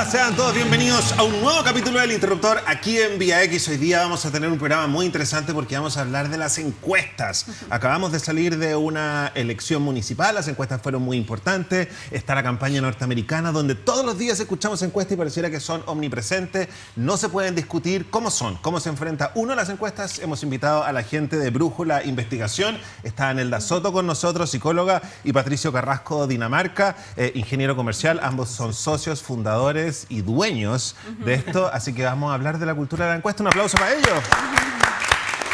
Sean todos bienvenidos a un nuevo capítulo del Interruptor aquí en Vía X. Hoy día vamos a tener un programa muy interesante porque vamos a hablar de las encuestas. Acabamos de salir de una elección municipal, las encuestas fueron muy importantes. Está la campaña norteamericana donde todos los días escuchamos encuestas y pareciera que son omnipresentes. No se pueden discutir cómo son, cómo se enfrenta uno a las encuestas. Hemos invitado a la gente de Brújula Investigación. Está Nelda Soto con nosotros, psicóloga, y Patricio Carrasco, Dinamarca, ingeniero comercial. Ambos son socios, fundadores y dueños de esto, así que vamos a hablar de la cultura de la encuesta. Un aplauso para ellos.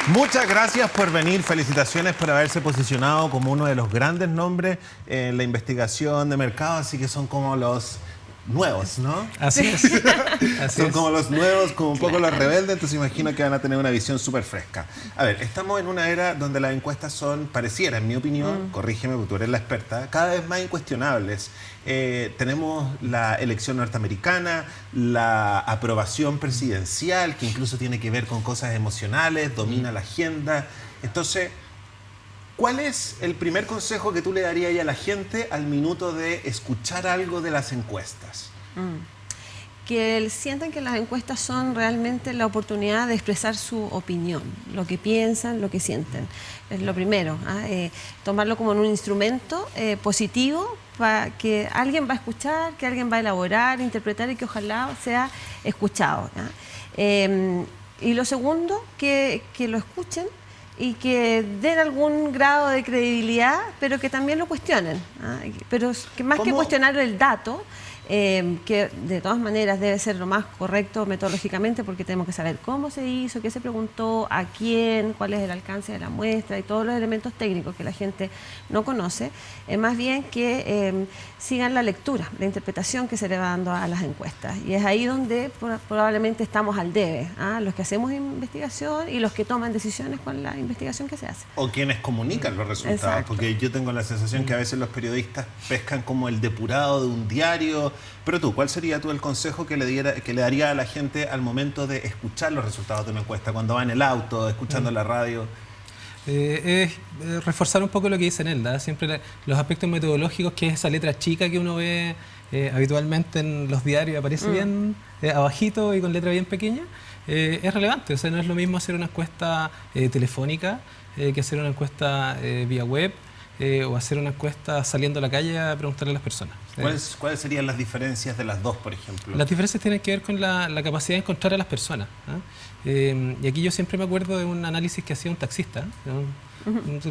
Muchas gracias por venir, felicitaciones por haberse posicionado como uno de los grandes nombres en la investigación de mercado, así que son como los nuevos, ¿no? Así es. Son como los nuevos, como un poco los rebeldes, entonces imagino que van a tener una visión súper fresca. A ver, estamos en una era donde las encuestas son, pareciera, en mi opinión, corrígeme porque tú eres la experta, cada vez más incuestionables. Tenemos la elección norteamericana, la aprobación presidencial, que incluso tiene que ver con cosas emocionales, domina la agenda. Entonces, ¿cuál es el primer consejo que tú le darías a la gente al minuto de escuchar algo de las encuestas? Que sientan que las encuestas son realmente la oportunidad de expresar su opinión, lo que piensan, lo que sienten. Es lo primero, tomarlo como un instrumento positivo para que alguien va a escuchar, que alguien va a elaborar, interpretar y que ojalá sea escuchado. Y lo segundo, que lo escuchen y que den algún grado de credibilidad, pero que también lo cuestionen. Pero que más que cuestionar el dato, que de todas maneras debe ser lo más correcto metodológicamente porque tenemos que saber cómo se hizo, qué se preguntó, a quién, cuál es el alcance de la muestra y todos los elementos técnicos que la gente no conoce, más bien que sigan la lectura, la interpretación que se le va dando a las encuestas. Y es ahí donde probablemente estamos al debe, los que hacemos investigación y los que toman decisiones con la investigación que se hace. O quienes comunican los resultados. Exacto. Porque yo tengo la sensación que a veces los periodistas pescan como el depurado de un diario. Pero tú, ¿cuál sería tú el consejo que le daría a la gente al momento de escuchar los resultados de una encuesta, cuando va en el auto, escuchando la radio? Es reforzar un poco lo que dice Nelda, siempre los aspectos metodológicos, que es esa letra chica que uno ve habitualmente en los diarios, aparece bien abajito y con letra bien pequeña, es relevante. O sea, no es lo mismo hacer una encuesta telefónica que hacer una encuesta vía web, o hacer una encuesta saliendo a la calle a preguntarle a las personas. ¿Cuáles serían las diferencias de las dos, por ejemplo? Las diferencias tienen que ver con la capacidad de encontrar a las personas. Y aquí yo siempre me acuerdo de un análisis que hacía un taxista.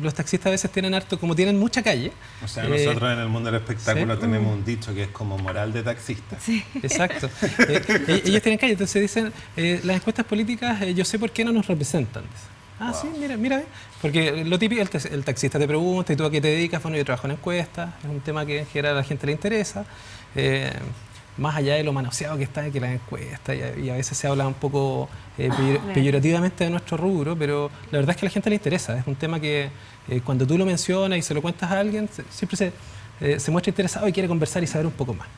Los taxistas a veces tienen harto, como tienen mucha calle. O sea, nosotros en el mundo del espectáculo tenemos un dicho que es como moral de taxista. Sí. Exacto. Ellos tienen calle, entonces dicen, las encuestas políticas, yo sé por qué no nos representan. Wow. Sí, mira, porque lo típico, el taxista te pregunta, ¿y tú a qué te dedicas? Bueno, yo trabajo en encuestas, es un tema que en general a la gente le interesa, más allá de lo manoseado que está, que las encuestas, y a veces se habla un poco peyorativamente de nuestro rubro, pero la verdad es que a la gente le interesa, es un tema que cuando tú lo mencionas y se lo cuentas a alguien, siempre se muestra interesado y quiere conversar y saber un poco más.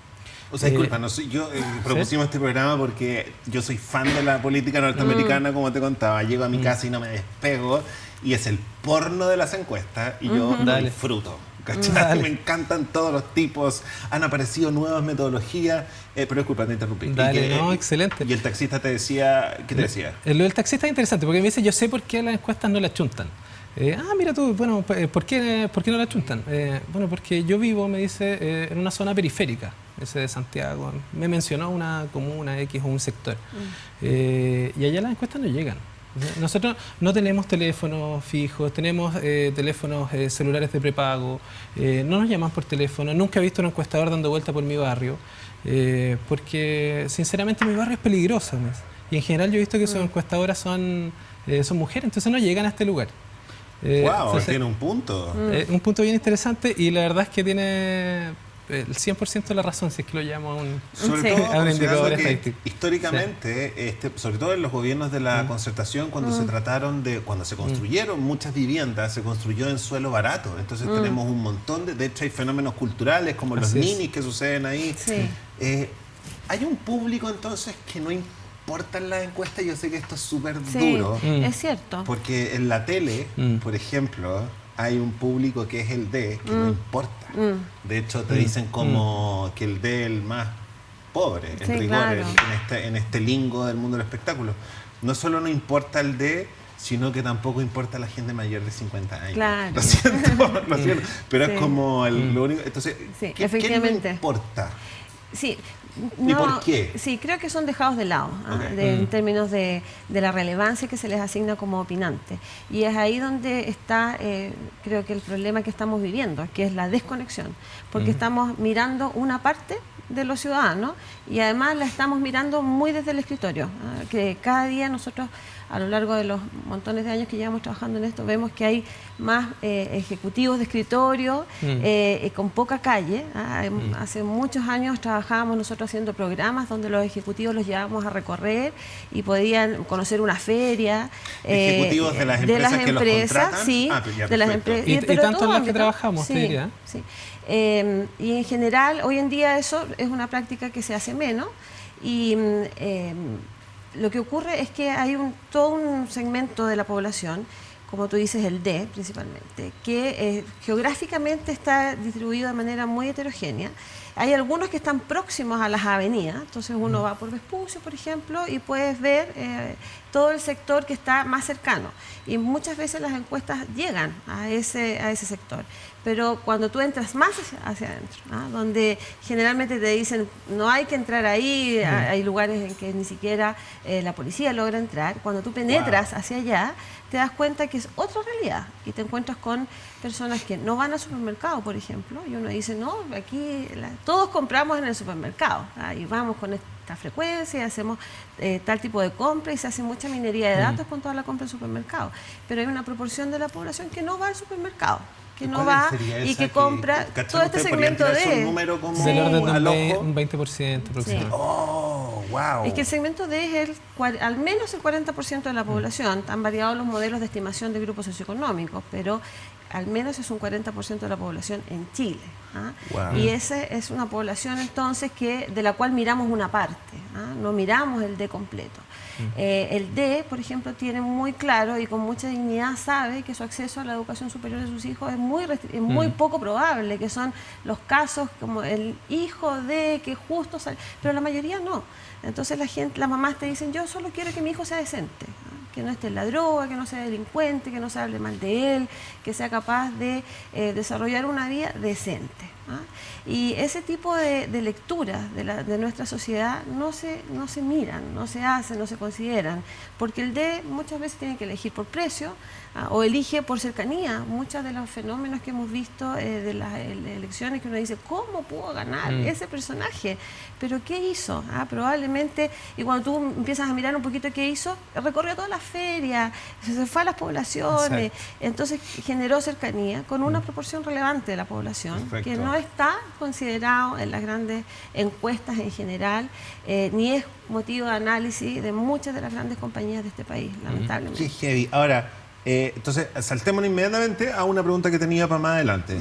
O sea, disculpa, yo propusimos este programa porque yo soy fan de la política norteamericana, como te contaba. Llego a mi casa y no me despego, y es el porno de las encuestas, y yo lo disfruto. ¿Cachai? Me encantan todos los tipos, han aparecido nuevas metodologías, pero disculpa, te interrumpí. Excelente. Y el taxista te decía, ¿qué te decía? Lo del taxista es interesante porque me dice, yo sé por qué las encuestas no las chuntan. Mira tú, bueno, ¿por qué no la chuntan? Bueno, porque yo vivo, me dice, en una zona periférica, ese de Santiago. Me mencionó una comuna X o un sector. Y allá las encuestas no llegan. Nosotros no tenemos teléfonos fijos, tenemos teléfonos celulares de prepago, no nos llaman por teléfono, nunca he visto un encuestador dando vuelta por mi barrio, porque sinceramente mi barrio es peligroso. Y en general yo he visto que sus encuestadoras son mujeres, entonces no llegan a este lugar. Wow, tiene un punto. Un punto bien interesante, y la verdad es que tiene el 100% de la razón, si es que lo llamo a un indicador estadístico. Históricamente, sobre todo en los gobiernos de la concertación, cuando se construyeron muchas viviendas, se construyó en suelo barato. Entonces tenemos un montón de hecho hay fenómenos culturales como los ninis que suceden ahí. Sí. Hay un público entonces que no importan las encuestas. Yo sé que esto es súper duro. Es cierto. Porque en la tele, por ejemplo, hay un público que es el D, que no importa. De hecho, te dicen como que el D es el más pobres, en Sí, rigor, claro. en este lingo del mundo del espectáculo. No solo no importa el D, sino que tampoco importa la gente mayor de 50 años. Claro. Lo siento, pero Sí. es como lo único. Entonces, Sí, ¿qué efectivamente. no importa? Sí. ¿Y por qué? Sí, creo que son dejados de lado, Ok. en términos de la relevancia que se les asigna como opinante. Y es ahí donde está, creo que el problema que estamos viviendo, que es la desconexión, porque estamos mirando una parte de los ciudadanos y además la estamos mirando muy desde el escritorio, que cada día nosotros a lo largo de los montones de años que llevamos trabajando en esto vemos que hay más ejecutivos de escritorio con poca calle. Hace muchos años trabajábamos nosotros haciendo programas donde los ejecutivos los llevábamos a recorrer y podían conocer una feria. ¿Ejecutivos de las empresas que los contratan? Sí, Ya, de las perfecto. empresas. Y tanto en las que ámbito. trabajamos, te diría. Sí. Y en general, hoy en día eso es una práctica que se hace menos y lo que ocurre es que hay todo un segmento de la población, como tú dices, el D principalmente, que geográficamente está distribuido de manera muy heterogénea. Hay algunos que están próximos a las avenidas, entonces uno va por Vespucio, por ejemplo, y puedes ver todo el sector que está más cercano. Y muchas veces las encuestas llegan a ese sector. Pero cuando tú entras más hacia adentro, donde generalmente te dicen no hay que entrar ahí, hay lugares en que ni siquiera la policía logra entrar, cuando tú penetras hacia allá, te das cuenta que es otra realidad y te encuentras con personas que no van al supermercado, por ejemplo, y uno dice, no, aquí todos compramos en el supermercado, y vamos con esta frecuencia y hacemos tal tipo de compra y se hace mucha minería de datos con toda la compra en supermercado, pero hay una proporción de la población que no va al supermercado, que no va y que compra todo este segmento un número como Del orden al de ojo? un 20% aproximadamente. Oh, wow. Es que el segmento D es al menos el 40% de la población. Han variado los modelos de estimación de grupos socioeconómicos, pero al menos es un 40% de la población en Chile. Wow. Y esa es una población entonces de la cual miramos una parte, no miramos el D completo. El D, por ejemplo, tiene muy claro y con mucha dignidad sabe que su acceso a la educación superior de sus hijos es muy poco probable, que son los casos como el hijo de que justo sale, pero la mayoría no. Entonces las mamás te dicen, yo solo quiero que mi hijo sea decente, que no esté en la droga, que no sea delincuente, que no se hable mal de él, que sea capaz de desarrollar una vida decente. Y ese tipo de lecturas de nuestra sociedad no se miran, no se hacen, no se consideran, porque el D muchas veces tiene que elegir por precio o elige por cercanía. Muchos de los fenómenos que hemos visto de las elecciones que uno dice, ¿cómo pudo ganar ese personaje? ¿Pero qué hizo? Probablemente, y cuando tú empiezas a mirar un poquito qué hizo, recorrió todas las ferias, se fue a las poblaciones, entonces generó cercanía con una proporción relevante de la población. Perfecto. Que no está considerado en las grandes encuestas en general, ni es motivo de análisis de muchas de las grandes compañías de este país, lamentablemente. Qué heavy. Ahora, entonces, saltémonos inmediatamente a una pregunta que tenía para más adelante.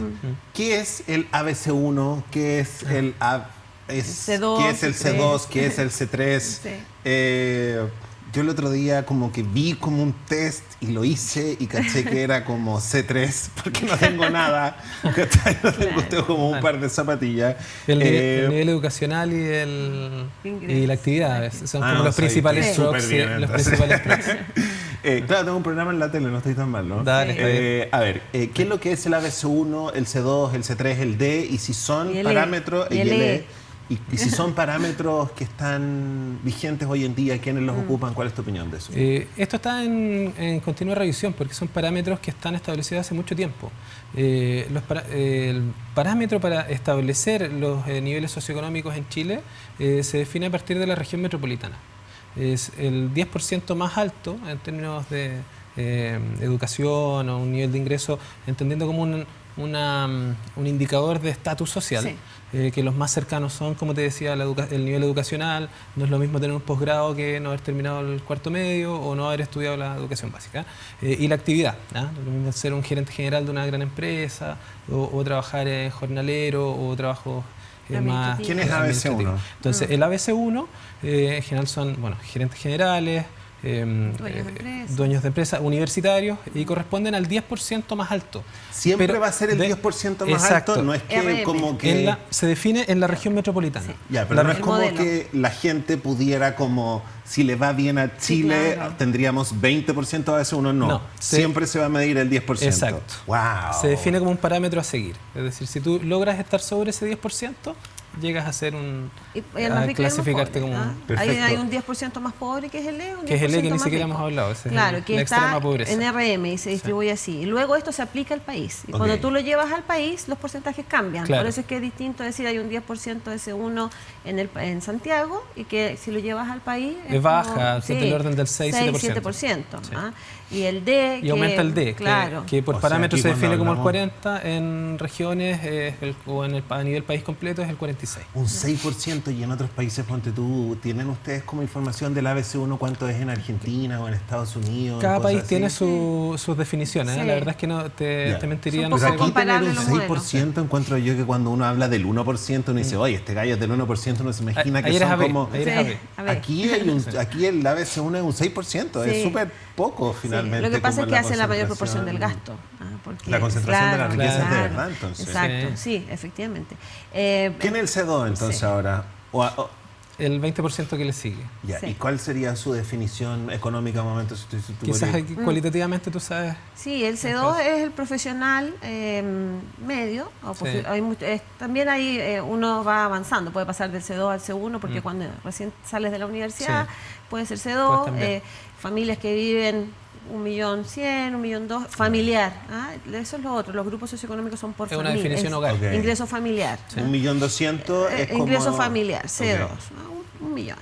¿Qué es el ABC1? ¿Qué es el C2, ¿qué es el C2? ¿Qué es el C3? Sí. Yo el otro día como que vi como un test y lo hice y caché que era como C3 porque no tengo nada, ¿cachai? No tengo como un par de zapatillas. El nivel educacional y la actividad son como los principales strokes. Los principales strokes. Claro, tengo un programa en la tele, no estoy tan mal, ¿no? Dale, está bien. A ver, ¿qué es lo que es el ABC1, el C2, el C3, el D? Y si son parámetros, y el E. Y si son parámetros que están vigentes hoy en día, ¿quiénes los ocupan? ¿Cuál es tu opinión de eso? Esto está en continua revisión porque son parámetros que están establecidos hace mucho tiempo. El parámetro para establecer los niveles socioeconómicos en Chile se define a partir de la región metropolitana. Es el 10% más alto en términos de educación o un nivel de ingreso, entendiendo como un indicador de estatus social. Sí. Que los más cercanos son, como te decía, el nivel educacional. No es lo mismo tener un posgrado que no haber terminado el cuarto medio o no haber estudiado la educación básica. Y la actividad, ¿no? Lo mismo ser un gerente general de una gran empresa o trabajar jornalero o trabajo más... ¿Quién es ABC1? Entonces, el ABC1 en general son gerentes generales, dueños de empresas, universitarios, y corresponden al 10% más alto. Siempre Pero va a ser el 10% más exacto. alto, no es que RM. como que... Se define en la región metropolitana. Sí. Ya, pero no es como modelo. que la gente pudiera como, si le va bien a Chile, claro. tendríamos 20%, a veces uno no. No, Siempre se va a medir el 10%. Exacto. ¡Wow! Se define como un parámetro a seguir. Es decir, si tú logras estar sobre ese 10%, llegas a ser un... Y el más rico y el más clasificarte pobre, como... ¿ah? Perfecto. Hay un 10% más pobre que es el E, un 10% Que es el E que ni más siquiera rico. hemos hablado. Ese es Claro, la que extrema está pobreza. en RM y se distribuye así. Y luego esto se aplica al país. Y Ok. cuando tú lo llevas al país, los porcentajes cambian. Claro. Por eso es que es distinto decir hay un 10% de ese1 en Santiago y que si lo llevas al país... Es baja, del orden del 6-7%. 7%. Sí. ¿ah? Y el D... Y aumenta el D, claro. que por O sea, parámetro aquí se cuando define como el hablamos- 40, en regiones o a nivel país completo es el 46. Un 6%, y en otros países, ponte tú, ¿tienen ustedes como información del ABC1 cuánto es en Argentina o en Estados Unidos? Cada cosas país así? tiene sus definiciones. Sí. La verdad es que no Ya. te mentiría. Son No Pero poco sé. aquí tener un comparables los 6% encuentro yo que cuando uno habla del 1%, uno dice, oye, este gallo es del 1%, uno se imagina que Ahí eres son AB, como... ahí eres Sí, AB. a ver. Aquí el ABC1 es un 6%, es Sí. súper poco Sí, finalmente. lo que pasa como es que hace la mayor proporción concentración. del gasto. Porque, La concentración de las riquezas de verdad, entonces. Exacto, Sí. sí, efectivamente. ¿Quién es el C2 entonces Sí. ahora? El 20% que le sigue. Ya, Sí. ¿y cuál sería su definición económica al momento? Si tú Quizás podrías- cualitativamente tú sabes. Sí, el C2 es el profesional medio. Sí. También ahí uno va avanzando, puede pasar del C2 al C1, porque cuando recién sales de la universidad Sí. puede ser Puedes C2. cambiar. Familias que viven 1.100.000, 1.200.000, familiar. Eso es lo otro, los grupos socioeconómicos son por Es una familia. definición hogar. Ok. Ingreso familiar. 1.200.000 es como... Ingreso familiar, C2, Ok. ¿no? 1.000.000.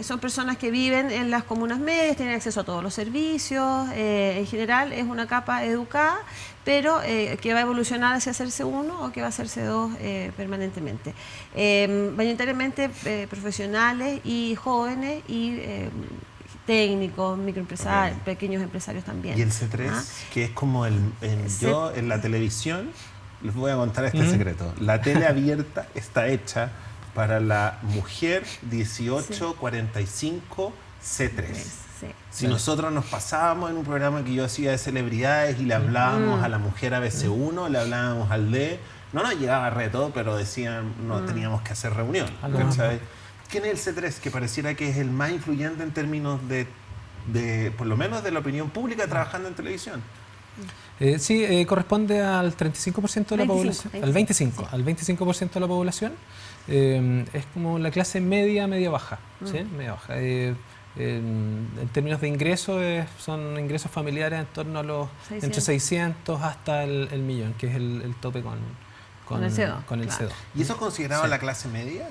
Son personas que viven en las comunas medias, tienen acceso a todos los servicios, en general es una capa educada, pero que va a evolucionar hacia hacerse uno o que va a hacerse dos permanentemente. Mayoritariamente profesionales y jóvenes y técnicos, microempresarios, Ok. pequeños empresarios también. Y el C3, ¿ah? que es como yo en la televisión, les voy a contar este secreto. La tele abierta está hecha para la mujer 18-45 C3. Sí. Si nosotros nos pasábamos en un programa que yo hacía de celebridades y le hablábamos a la mujer ABC1, le hablábamos al D, no nos llegaba reto, pero decían, no teníamos que hacer reunión. Algo ¿Cachai? ¿Quién es el C3? Que pareciera que es el más influyente en términos de por lo menos de la opinión pública trabajando en televisión. Sí, corresponde al 35% de la 25, población. Al 25%. Al 25% de la población. Es como la clase media, media-baja. ¿Sí? Media-baja. En términos de ingresos, son ingresos familiares en torno a los 600. entre 600 hasta el millón, que es el tope con el C2, con el claro. C2. ¿Y eso es considerado Sí. la clase media?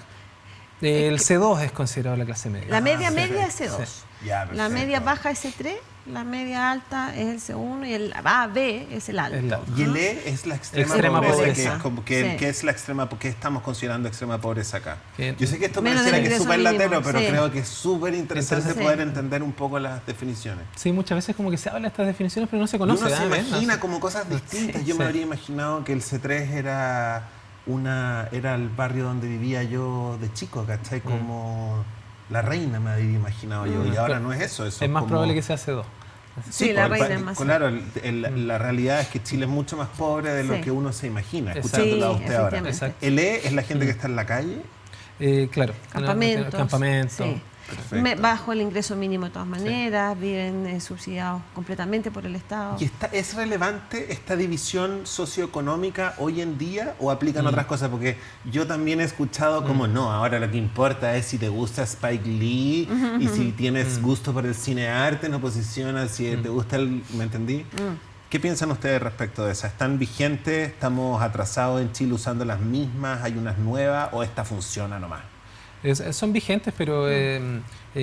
El C2 es considerado la clase media. La media sí. media es C2. Sí. Ya, La perfecto. media baja es C3, la media alta es el C1 y el B es el alto. Es la alta. Y el E es la extrema, Extrema pobreza, pobreza. que es como que, Sí. que es la extrema, porque estamos considerando extrema pobreza acá. Que- Yo sé que esto Menos pareciera del que es ingreso súper mínimo, latero, pero sí. creo que es súper interesante Sí. poder entender un poco las definiciones. Sí, muchas veces como que se habla de estas definiciones, pero no se Y conoce. uno se ¿Ven? imagina como cosas distintas. Yo me Sí. habría imaginado que el C3 era el barrio donde vivía yo de chico, ¿cachai? Como La Reina me habría imaginado yo. Y ahora no es eso. Eso Es más como- probable que sea C2. Sí, La Reina es más Claro, la realidad es que Chile es mucho más pobre de lo Sí. que uno se imagina, Exacto. escuchándola a Sí, usted ahora. efectivamente. Exacto. El E es la gente que está en la calle. Claro. Campamentos. Campamentos. Sí. Perfecto. Bajo el ingreso mínimo de todas maneras, viven subsidiados completamente por el Estado. ¿Y es relevante esta división socioeconómica hoy en día o aplican otras cosas? Porque yo también he escuchado como, no, ahora lo que importa es si te gusta Spike Lee y si tienes gusto por el cinearte, no posicionas, si te gusta el... ¿Me entendí? ¿Qué piensan ustedes respecto de esa? ¿Están vigentes? ¿Estamos atrasados en Chile usando las mismas? ¿Hay unas nuevas o esta funciona nomás? Son vigentes, pero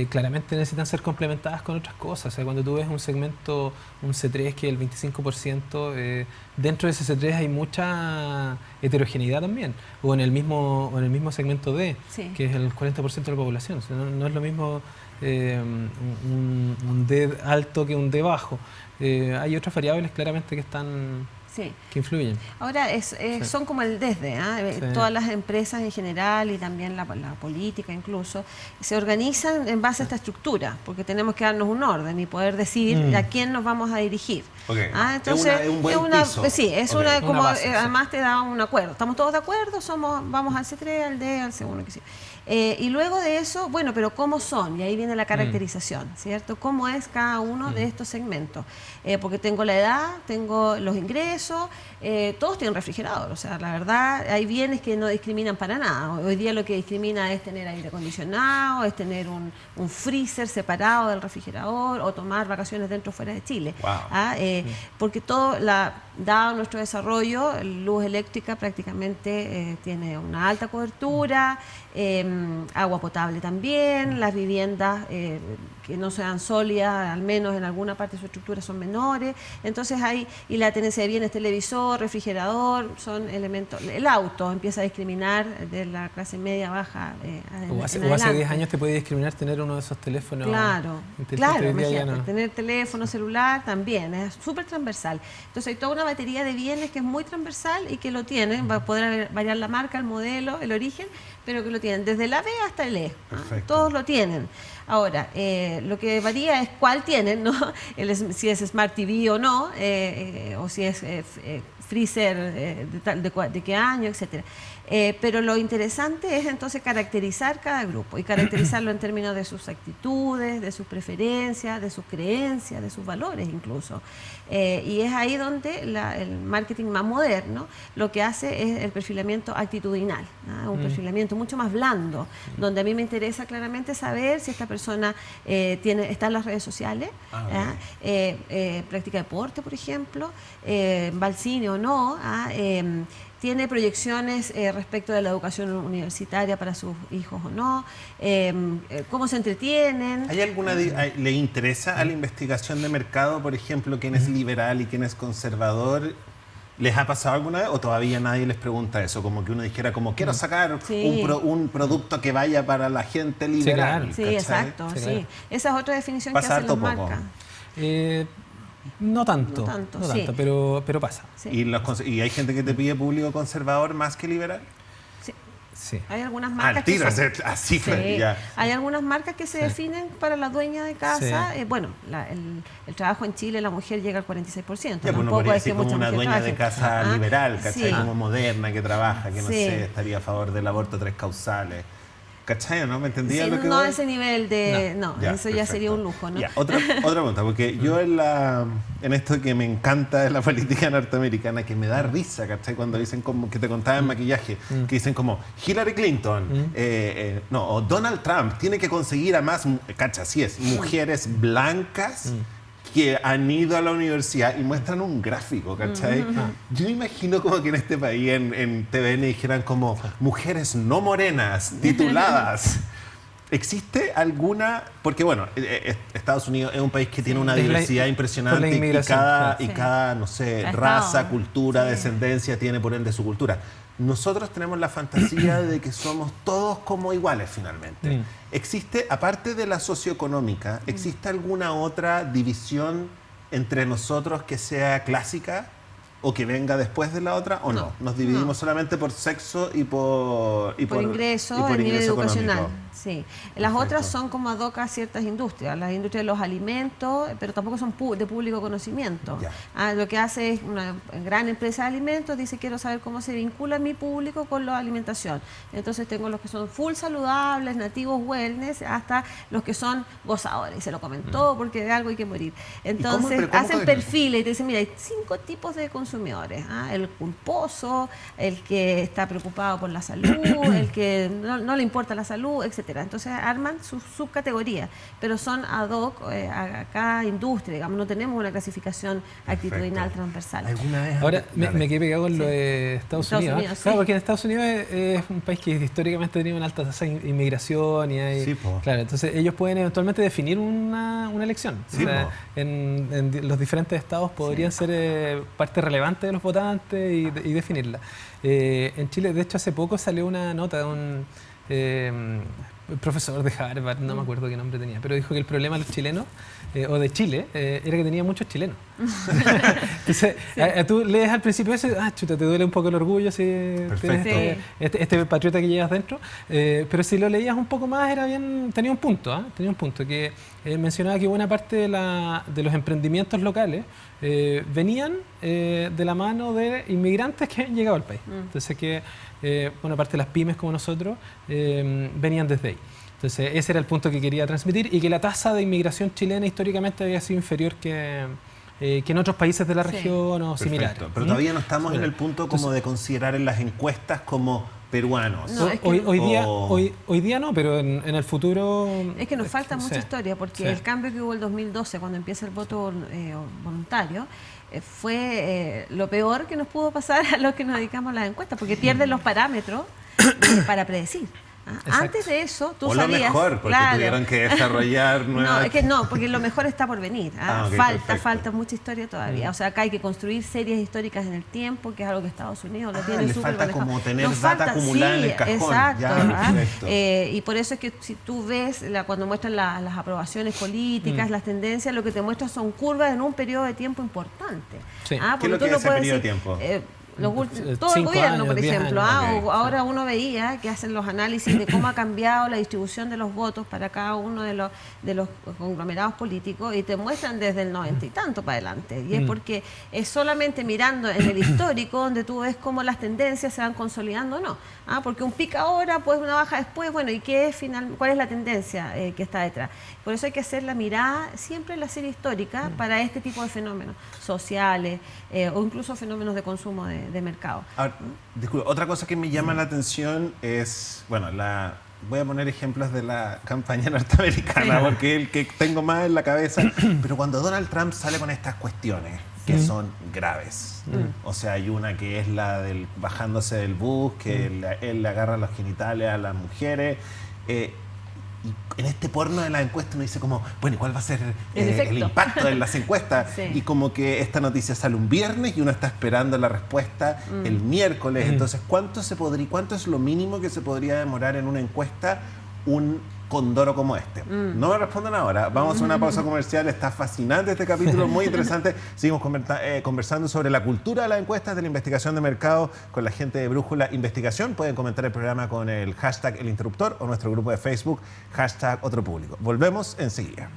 claramente necesitan ser complementadas con otras cosas. O sea, cuando tú ves un segmento, un C3 que es el 25%, dentro de ese C3 hay mucha heterogeneidad también. O en el mismo segmento D, Sí. que es el 40% de la población. O sea, no es lo mismo un D alto que un D bajo. Hay otras variables claramente que están Sí. que influyen. Ahora son como el desde, Sí. todas las empresas en general y también la política incluso, se organizan en base a esta estructura, porque tenemos que darnos un orden y poder decir a quién nos vamos a dirigir. Okay. Entonces, es un buen piso. sí, es Okay. una como, Una base, sí. además te da un acuerdo. Estamos todos de acuerdo, vamos al C3, al D, al C1, que sí. Y luego de eso, bueno, pero ¿cómo son? Y ahí viene la caracterización, ¿cierto? ¿Cómo es cada uno de estos segmentos? Porque tengo la edad, tengo los ingresos, todos tienen refrigerador. O sea, la verdad, hay bienes que no discriminan para nada. Hoy día lo que discrimina es tener aire acondicionado, es tener un freezer separado del refrigerador o tomar vacaciones dentro o fuera de Chile. Wow. Porque todo, dado nuestro desarrollo, luz eléctrica prácticamente tiene una alta cobertura, agua potable también, las viviendas que no sean sólidas, al menos en alguna parte de su estructura, son menores. Entonces y la tenencia de bienes, televisor, refrigerador, son elementos. El auto empieza a discriminar de la clase media baja. O hace 10 años te podía discriminar tener uno de esos teléfonos. Claro, inteligentes, hoy día ya imagínate, no. tener teléfono celular también, es súper transversal. Entonces hay toda una batería de bienes que es muy transversal y que lo tienen, va a poder variar la marca, el modelo, el origen, pero que lo tienen desde la B hasta el E. Todos lo tienen. Ahora, lo que varía es cuál tienen, ¿no? Si es Smart TV o no, o si es freezer de qué año, etcétera. Pero lo interesante es entonces caracterizar cada grupo y caracterizarlo en términos de sus actitudes, de sus preferencias, de sus creencias, de sus valores incluso. Y es ahí donde el marketing más moderno lo que hace es el perfilamiento actitudinal, un perfilamiento mucho más blando, donde a mí me interesa claramente saber si esta persona está en las redes sociales, practica deporte, por ejemplo, va al cine o no, tiene proyecciones respecto de la educación universitaria para sus hijos o no, cómo se entretienen. ¿Hay le interesa a la investigación de mercado, por ejemplo, quién es liberal y quién es conservador? ¿Les ha pasado alguna vez o todavía nadie les pregunta eso? Como que uno dijera, como quiero sacar un producto que vaya para la gente liberal. Sí, ¿cachai? exacto, Sí, sí. claro. Esa es otra definición que Pasa hacen las harto poco. marcas. No tanto, sí. pero pasa. Sí. ¿Y hay gente que te pide público conservador más que liberal? Sí. Sí. Hay algunas marcas Al tiro, que son- así Sí. ya. Hay algunas marcas que se definen para la dueña de casa. Sí. Bueno, el trabajo en Chile, la mujer llega al 46%. Ya, pues uno Tampoco podría es que decir como mucha una mujer dueña de trabaje. casa liberal, ¿cachai? Sí. Como moderna, que trabaja, que no Sí. sé, estaría a favor del aborto 3 causales. ¿Cachai? ¿No? ¿Me entendía Sí, lo que no voy? a ese nivel de... No, Ya, eso ya perfecto. sería un lujo, ¿no? Ya, otra pregunta, porque yo en esto que me encanta de la política norteamericana, que me da risa, ¿cachai? Cuando dicen como, que te contaba en maquillaje, que dicen como Hillary Clinton, o Donald Trump tiene que conseguir a más, ¿cachai? Así es, mujeres blancas que han ido a la universidad y muestran un gráfico, ¿cachai? Yo me imagino como que en este país, en TVN, dijeran como mujeres no morenas, tituladas. ¿Existe alguna...? Porque, bueno, Estados Unidos es un país que tiene una Es la- diversidad por la impresionante y inmigración, cada, claro. y cada, no sé, Cada raza, estado. cultura, Sí. descendencia tiene por ende su cultura. Nosotros tenemos la fantasía de que somos todos como iguales finalmente. ¿Existe, aparte de la socioeconómica, existe alguna otra división entre nosotros que sea clásica o que venga después de la otra o no? Nos dividimos solamente por sexo y por ingreso, y por el nivel ingreso educacional. económico. Sí. Las Perfecto. otras son como ad hoc a ciertas industrias, las industrias de los alimentos, pero tampoco son de público conocimiento. Ya. Lo que hace es una gran empresa de alimentos, dice quiero saber cómo se vincula mi público con la alimentación. Entonces tengo los que son full saludables, nativos wellness, hasta los que son gozadores, y se lo comen todo porque de algo hay que morir. Entonces pero cómo hacen pueden- perfiles y te dicen, mira, hay 5 tipos de consumidores. El culposo, el que está preocupado por la salud, el que no le importa la salud, etcétera. Entonces arman sus subcategorías, pero son ad hoc a cada industria, digamos, no tenemos una clasificación actitudinal transversal. ¿Alguna vez? Ahora Dale. me quedé pegado con lo de Estados Estados Unidos. Unidos, Claro, sí. porque en Estados Unidos es un país que históricamente ha tenido una alta tasa de inmigración y hay, Sí, po. claro, entonces ellos pueden eventualmente definir una elección. Sí, O sea, po. en los diferentes estados podrían ser parte relevante de los votantes y definirla. En Chile, de hecho, hace poco salió una nota de un profesor de Harvard, no me acuerdo qué nombre tenía, pero dijo que el problema de los chilenos, o de Chile, era que tenía muchos chilenos. Entonces, tú lees al principio ese, chuta, te duele un poco el orgullo si tienes este patriota que llevas dentro, pero si lo leías un poco más, era bien, tenía un punto, tenía un punto, que mencionaba que buena parte de los emprendimientos locales venían de la mano de inmigrantes que han llegado al país. Entonces que buena parte de las pymes como nosotros venían desde ahí. Entonces ese era el punto que quería transmitir, y que la tasa de inmigración chilena históricamente había sido inferior que en otros países de la región o similares. Pero todavía no estamos en el punto como de considerar en las encuestas como peruanos. No, es que hoy día no, pero en el futuro... Es que nos falta mucha historia, porque el cambio que hubo el 2012, cuando empieza el voto voluntario, fue lo peor que nos pudo pasar a los que nos dedicamos a las encuestas, porque pierden los parámetros para predecir. Antes de eso, tú sabías... O lo mejor, porque tuvieron que desarrollar nuevas... No, es que no, porque lo mejor está por venir. Okay, falta mucha historia todavía. O sea, acá hay que construir series históricas en el tiempo, que es algo que Estados Unidos lo tiene súper manejado. Como tener data acumulada en el cajón. Exacto. Y por eso es que si tú ves, cuando muestran las aprobaciones políticas, las tendencias, lo que te muestran son curvas en un periodo de tiempo importante. ¿Qué es lo que es ese periodo de tiempo? Todo el gobierno, por ejemplo. Ahora okay. uno veía que hacen los análisis de cómo ha cambiado la distribución de los votos para cada uno de los conglomerados políticos, y te muestran desde el 90 y tanto para adelante. Y es porque es solamente mirando en el histórico donde tú ves cómo las tendencias se van consolidando o no. Porque un pica ahora, pues una baja después, bueno, ¿y cuál es la tendencia que está detrás? Por eso hay que hacer la mirada siempre en la serie histórica para este tipo de fenómenos sociales o incluso fenómenos de consumo de mercado. Ahora, disculpe, otra cosa que me llama la atención es, bueno, voy a poner ejemplos de la campaña norteamericana, porque es el que tengo más en la cabeza, pero cuando Donald Trump sale con estas cuestiones que son graves, o sea, hay una que es la del bajándose del bus, que él le agarra los genitales a las mujeres, y en este porno de la encuesta uno dice como, bueno, ¿y cuál va a ser el impacto en las encuestas? Y como que esta noticia sale un viernes y uno está esperando la respuesta el miércoles. Entonces, ¿cuánto es lo mínimo que se podría demorar en una encuesta un condoro como este? No me respondan ahora. Vamos a una pausa comercial. Está fascinante este capítulo, muy interesante. Seguimos conversando sobre la cultura de las encuestas, de la investigación de mercado con la gente de Brújula Investigación. Pueden comentar el programa con el hashtag El Interruptor o nuestro grupo de Facebook, hashtag Otro Público. Volvemos enseguida.